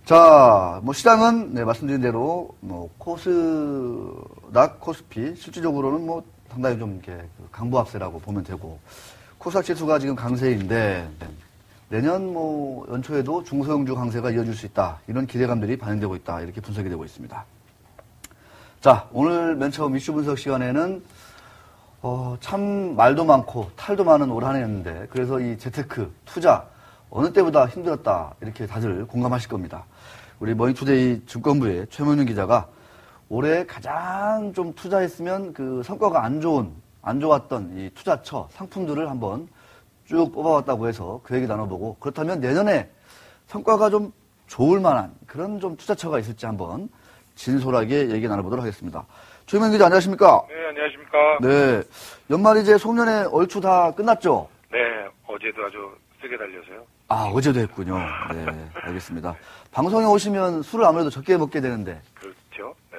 자, 뭐 시장은 네, 말씀드린 대로 뭐 코스닥, 코스피 실질적으로는 뭐 상당히 좀 이렇게 강보합세라고 보면 되고 코스닥 지수가 지금 강세인데 내년 뭐 연초에도 중소형주 강세가 이어질 수 있다 이런 기대감들이 반영되고 있다 이렇게 분석이 되고 있습니다. 자, 오늘 맨 처음 이슈 분석 시간에는 참 말도 많고 탈도 많은 올 한 해였는데 그래서 이 재테크 투자 어느 때보다 힘들었다 이렇게 다들 공감하실 겁니다. 우리 머니투데이 증권부의 최문윤 기자가 올해 가장 좀 투자했으면 그 성과가 안 좋았던 이 투자처 상품들을 한번 쭉 뽑아왔다고 해서 그 얘기 나눠보고 그렇다면 내년에 성과가 좀 좋을 만한 그런 좀 투자처가 있을지 한번 진솔하게 얘기 나눠보도록 하겠습니다. 최문윤 기자 안녕하십니까? 네, 안녕하십니까? 네, 연말 이제 송년회 얼추 다 끝났죠? 네, 어제도 아주 세게 달려서요. 아, 어제도 했군요. 네, 알겠습니다. 방송에 오시면 술을 아무래도 적게 먹게 되는데. 그렇죠. 네.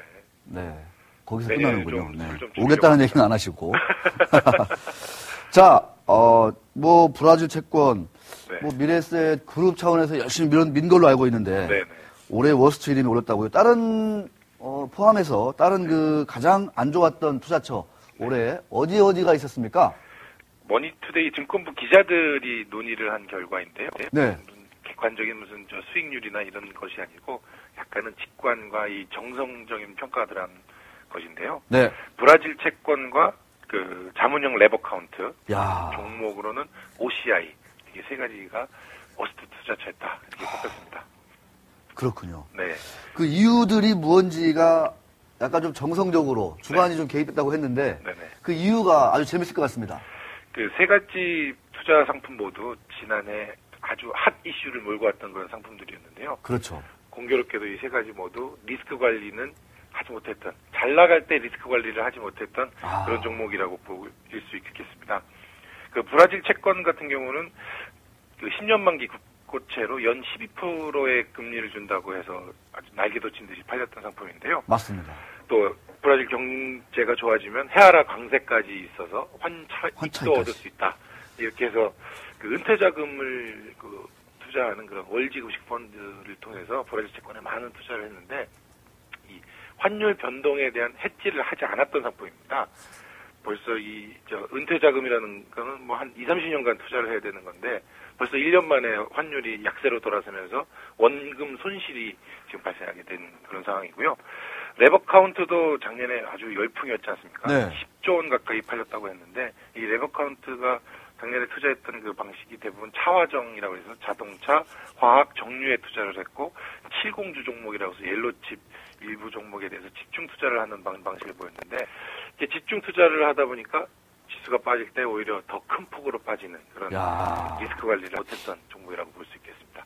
네. 거기서 네, 끝나는군요. 네. 좀 오겠다는 얘기는 안 하시고. 자, 뭐, 브라질 채권, 네. 뭐, 미래에셋 그룹 차원에서 열심히 민 걸로 알고 있는데. 네, 네. 올해 워스트 이름이 올랐다고요. 다른, 포함해서 다른 그 가장 안 좋았던 투자처, 올해 어디가 있었습니까? 머니투데이 증권부 기자들이 논의를 한 결과인데요. 네. 객관적인 무슨 수익률이나 이런 것이 아니고 약간은 직관과 이 정성적인 평가를 한 것인데요. 네. 브라질 채권과 그 자문형 레버 카운트 야. 종목으로는 OCI 이게 세 가지가 워스트 투자처였다 이렇게 꼽혔습니다. 그렇군요. 네. 그 이유들이 무언지가 약간 좀 정성적으로 주관이 좀 개입했다고 했는데 네네. 그 이유가 아주 재밌을 것 같습니다. 그 세 가지 투자 상품 모두 지난해 아주 핫 이슈를 몰고 왔던 그런 상품들이었는데요. 그렇죠. 공교롭게도 이 세 가지 모두 리스크 관리는 하지 못했던, 잘 나갈 때 리스크 관리를 하지 못했던 그런 종목이라고 보일 수 있겠습니다. 그 브라질 채권 같은 경우는 그 10년 만기 국고채로 연 12%의 금리를 준다고 해서 아주 날개도 친 듯이 팔렸던 상품인데요. 맞습니다. 또 브라질 경제가 좋아지면 헤아라 강세까지 있어서 환차익도 얻을 수 있다. 이렇게 해서 그 은퇴 자금을 그 투자하는 그런 월지급식 펀드를 통해서 브라질 채권에 많은 투자를 했는데 이 환율 변동에 대한 해지를 하지 않았던 상품입니다. 벌써 은퇴 자금이라는 거는 뭐 한 20-30년간 투자를 해야 되는 건데 벌써 1년 만에 환율이 약세로 돌아서면서 원금 손실이 지금 발생하게 된 그런 상황이고요. 레버 카운트도 작년에 아주 열풍이었지 않습니까? 네. 10조 원 가까이 팔렸다고 했는데 이 레버 카운트가 작년에 투자했던 그 방식이 대부분 차화정이라고 해서 자동차, 화학, 정유에 투자를 했고 70주 종목이라고 해서 옐로칩 일부 종목에 대해서 집중 투자를 하는 방식을 보였는데 이렇게 집중 투자를 하다 보니까 지수가 빠질 때 오히려 더 큰 폭으로 빠지는 그런 리스크 관리를 못했던 종목이라고 볼 수 있겠습니다.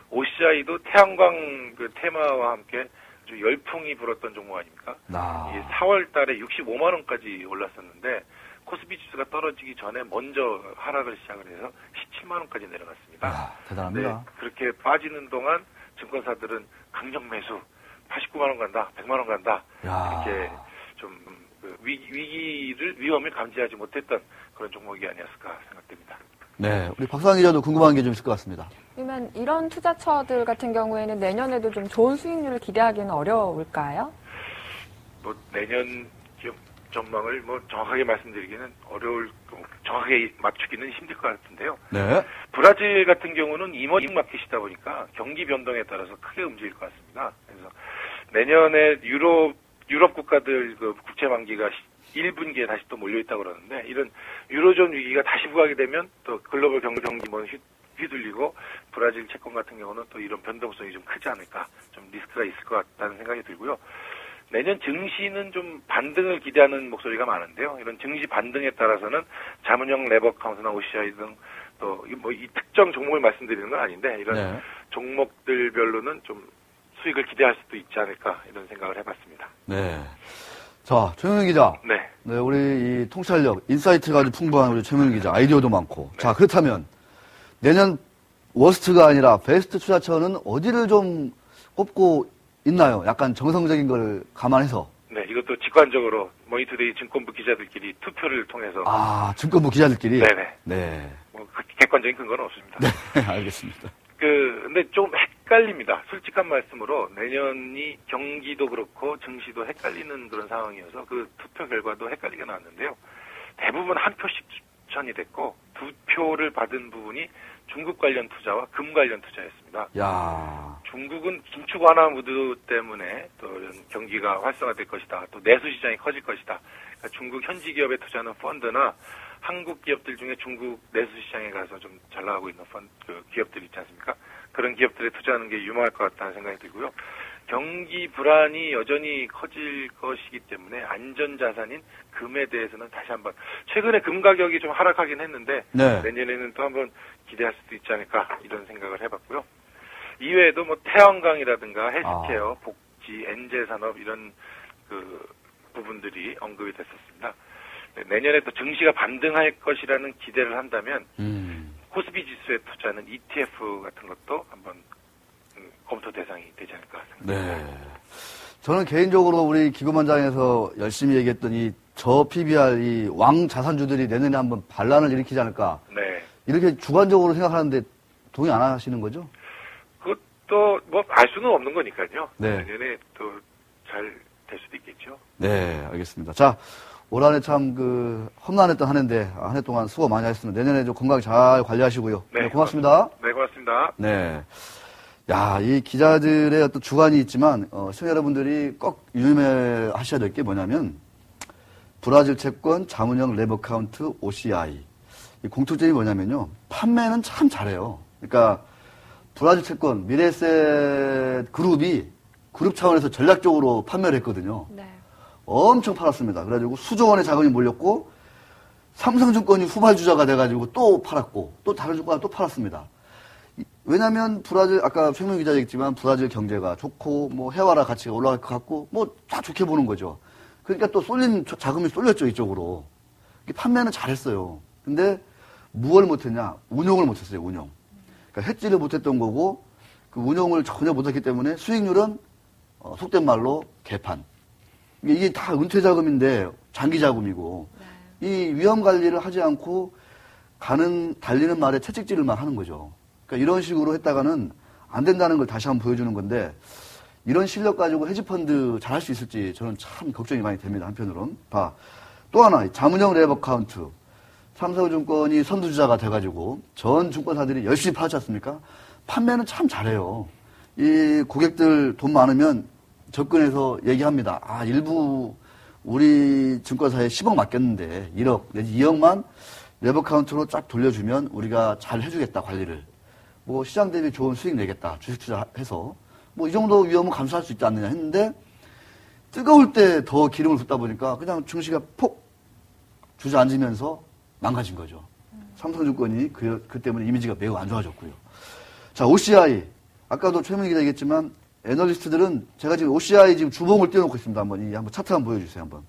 OCI도 태양광 그 테마와 함께 아주 열풍이 불었던 종목 아닙니까? 4월 달에 65만 원까지 올랐었는데 코스피 지수가 떨어지기 전에 먼저 하락을 시작을 해서 17만 원까지 내려갔습니다. 대단합니다. 네, 그렇게 빠지는 동안 증권사들은 강력 매수 89만 원 간다, 100만 원 간다 이렇게 좀 위험을 감지하지 못했던 그런 종목이 아니었을까 생각됩니다. 네, 우리 박상희 기자도 궁금한 게 좀 있을 것 같습니다. 그러면 이런 투자처들 같은 경우에는 내년에도 좀 좋은 수익률을 기대하기는 어려울까요? 뭐 내년 기업 전망을 뭐 정확하게 말씀드리기는 정확하게 맞추기는 힘들 것 같은데요. 네. 브라질 같은 경우는 이머징 마켓이다 보니까 경기 변동에 따라서 크게 움직일 것 같습니다. 그래서 내년에 유럽 국가들 그 국채 만기가 1분기에 다시 또 몰려있다고 그러는데 이런 유로존 위기가 다시 부각이 되면 또 글로벌 경기 휘둘리고 브라질 채권 같은 경우는 또 이런 변동성이 좀 크지 않을까 좀 리스크가 있을 것 같다는 생각이 들고요. 내년 증시는 좀 반등을 기대하는 목소리가 많은데요. 이런 증시 반등에 따라서는 자문형 레버 카운트나 OCI 등 또 뭐 이 특정 종목을 말씀드리는 건 아닌데 이런 종목들별로는 좀 수익을 기대할 수도 있지 않을까 이런 생각을 해봤습니다. 네. 자, 최명윤 기자. 네. 네, 우리 이 통찰력, 인사이트가 아주 풍부한 우리 최명윤 기자, 아이디어도 많고. 네. 자, 그렇다면 내년 워스트가 아니라 베스트 투자처는 어디를 좀 꼽고 있나요? 약간 정성적인 걸 감안해서. 네, 이것도 직관적으로 머니투데이 증권부 기자들끼리 투표를 통해서. 증권부 기자들끼리? 네네. 네. 뭐 객관적인 근거는 없습니다. 네, 알겠습니다. 근데 좀 헷갈립니다. 솔직한 말씀으로 내년이 경기도 그렇고 증시도 헷갈리는 그런 상황이어서 그 투표 결과도 헷갈리게 나왔는데요. 대부분 한 표씩 추천이 됐고 2표를 받은 부분이 중국 관련 투자와 금 관련 투자였습니다. 야. 중국은 긴축 완화 무드 때문에 또 이런 경기가 활성화될 것이다. 또 내수 시장이 커질 것이다. 그러니까 중국 현지 기업에 투자하는 펀드나 한국 기업들 중에 중국 내수 시장에 가서 좀 잘 나가고 있는 기업들 있지 않습니까? 그런 기업들에 투자하는 게 유망할 것 같다는 생각이 들고요. 경기 불안이 여전히 커질 것이기 때문에 안전자산인 금에 대해서는 다시 한번 최근에 금 가격이 좀 하락하긴 했는데 네. 내년에는 또 한번 기대할 수도 있지 않을까 이런 생각을 해봤고요. 이외에도 뭐 태양광이라든가 헬스케어, 복지, 엔제 산업 이런 그 부분들이 언급이 됐었습니다. 네, 내년에 또 증시가 반등할 것이라는 기대를 한다면 코스피 지수에 투자하는 ETF 같은 것도 한번 검토 대상이 되지 않을까 생각합니다. 네. 저는 개인적으로 우리 기금원장에서 열심히 얘기했던 이 저 PBR 이 왕 자산주들이 내년에 한번 반란을 일으키지 않을까. 네. 이렇게 주관적으로 생각하는데 동의 안 하시는 거죠? 그것도 뭐 알 수는 없는 거니까요. 네. 내년에 또 잘 될 수도 있겠죠. 네, 알겠습니다. 자, 올 한 해 참 험난했던 한 해인데 한 해 동안 수고 많이 하셨습니다. 내년에 좀 건강 잘 관리하시고요. 네, 고맙습니다. 네, 고맙습니다. 네. 야, 이 기자들의 어떤 주관이 있지만, 시청자 여러분들이 꼭 유념하셔야 될 게 뭐냐면, 브라질 채권, 자문형 레버 카운트, OCI. 이 공통점이 뭐냐면요. 판매는 참 잘해요. 그러니까, 브라질 채권, 미래에셋 그룹이 그룹 차원에서 전략적으로 판매를 했거든요. 네. 엄청 팔았습니다. 그래가지고 수조 원의 자금이 몰렸고, 삼성증권이 후발주자가 돼가지고 또 팔았고, 또 다른 주가가 또 팔았습니다. 왜냐면 브라질 아까 최명 기자 얘기했지만 브라질 경제가 좋고 뭐 해와라 가치가 올라갈 것 같고 뭐 다 좋게 보는 거죠. 그러니까 또 쏠린 자금이 쏠렸죠 이쪽으로. 판매는 잘했어요. 근데 무엇을 못했냐? 운용을 못했어요. 운용. 그러니까 해지를 못했던 거고 그 운용을 전혀 못했기 때문에 수익률은 속된 말로 개판. 이게 다 은퇴 자금인데 장기 자금이고 이 위험 관리를 하지 않고 달리는 말에 채찍질을만 하는 거죠. 그러니까 이런 식으로 했다가는 안 된다는 걸 다시 한번 보여주는 건데 이런 실력 가지고 헤지펀드 잘할 수 있을지 저는 참 걱정이 많이 됩니다. 한편으로는. 또 하나 자문형 레버 카운트. 삼성증권이 선두주자가 돼가지고 전 증권사들이 열심히 팔지 않습니까? 판매는 참 잘해요. 이 고객들 돈 많으면 접근해서 얘기합니다. 일부 우리 증권사에 10억 맡겼는데 1억 내지 2억만 레버 카운트로 쫙 돌려주면 우리가 잘 해주겠다 관리를. 뭐 시장 대비 좋은 수익 내겠다. 주식 투자해서. 뭐 이 정도 위험은 감수할 수 있지 않느냐 했는데 뜨거울 때 더 기름을 붓다 보니까 그냥 증시가 폭 주저앉으면서 망가진 거죠. 삼성증권이 그 때문에 이미지가 매우 안 좋아졌고요. 자, OCI. 아까도 최민희 기자 얘기했지만 애널리스트들은 제가 지금 OCI 지금 주봉을 띄워놓고 있습니다. 한번 차트 한번 보여주세요. 한번.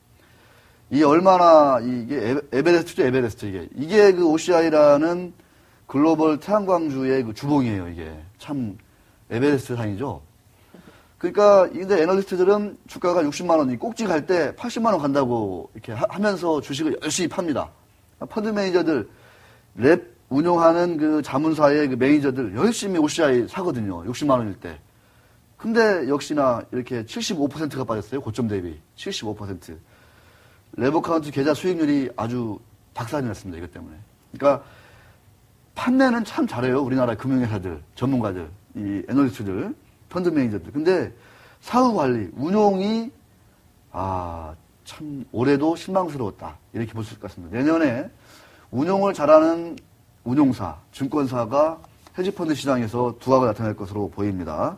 이게 얼마나 이게 에베레스트죠, 에베레스트 이게 그 OCI라는 글로벌 태양광주의 그 주봉이에요, 이게. 참, 에베레스트 상이죠. 그러니까, 근데 애널리스트들은 주가가 60만원, 이 꼭지 갈 때 80만원 간다고 이렇게 하면서 주식을 열심히 팝니다. 펀드 매니저들, 랩 운용하는 그 자문사의 그 매니저들 열심히 OCI 사거든요, 60만원일 때. 근데 역시나 이렇게 75%가 빠졌어요, 고점 대비. 75%. 레버 카운트 계좌 수익률이 아주 박살이 났습니다, 이것 때문에. 그러니까, 판매는 참 잘해요. 우리나라 금융회사들, 전문가들, 이 애널리스트들, 펀드 매니저들. 근데 사후 관리, 운용이 참 올해도 실망스러웠다. 이렇게 볼 수 있을 것 같습니다. 내년에 운용을 잘하는 운용사, 증권사가 헤지펀드 시장에서 두각을 나타낼 것으로 보입니다.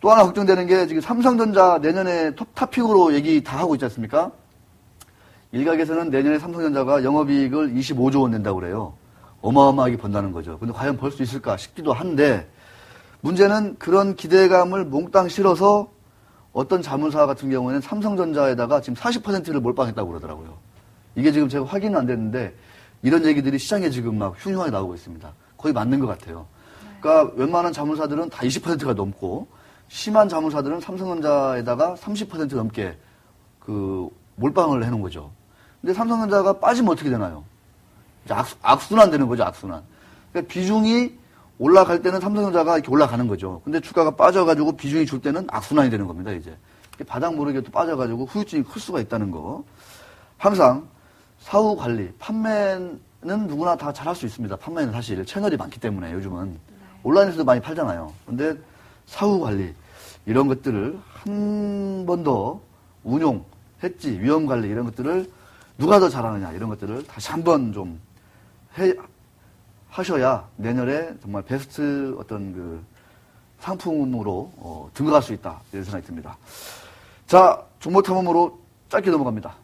또 하나 걱정되는 게 지금 삼성전자 내년에 탑픽으로 얘기 다 하고 있지 않습니까? 일각에서는 내년에 삼성전자가 영업이익을 25조 원 낸다고 그래요. 어마어마하게 번다는 거죠. 근데 과연 벌 수 있을까 싶기도 한데 문제는 그런 기대감을 몽땅 실어서 어떤 자문사 같은 경우에는 삼성전자에다가 지금 40%를 몰빵했다고 그러더라고요. 이게 지금 제가 확인은 안 됐는데 이런 얘기들이 시장에 지금 막 흉흉하게 나오고 있습니다. 거의 맞는 것 같아요. 그러니까 웬만한 자문사들은 다 20%가 넘고 심한 자문사들은 삼성전자에다가 30% 넘게 그 몰빵을 해놓은 거죠. 근데 삼성전자가 빠지면 어떻게 되나요? 악순환 되는 거죠, 악순환. 그러니까 비중이 올라갈 때는 삼성전자가 이렇게 올라가는 거죠. 근데 주가가 빠져가지고 비중이 줄 때는 악순환이 되는 겁니다, 이제. 바닥 모르게 또 빠져가지고 후유증이 클 수가 있다는 거. 항상 사후 관리, 판매는 누구나 다 잘할 수 있습니다. 판매는 사실 채널이 많기 때문에 요즘은. 온라인에서도 많이 팔잖아요. 근데 사후 관리, 이런 것들을 한 번 더 운용, 했지, 위험 관리 이런 것들을 누가 더 잘하느냐 이런 것들을 다시 한번 좀 하셔야 내년에 정말 베스트 어떤 그 상품으로 등극할 수 있다 이런 생각이 듭니다. 자, 종목 탐험으로 짧게 넘어갑니다.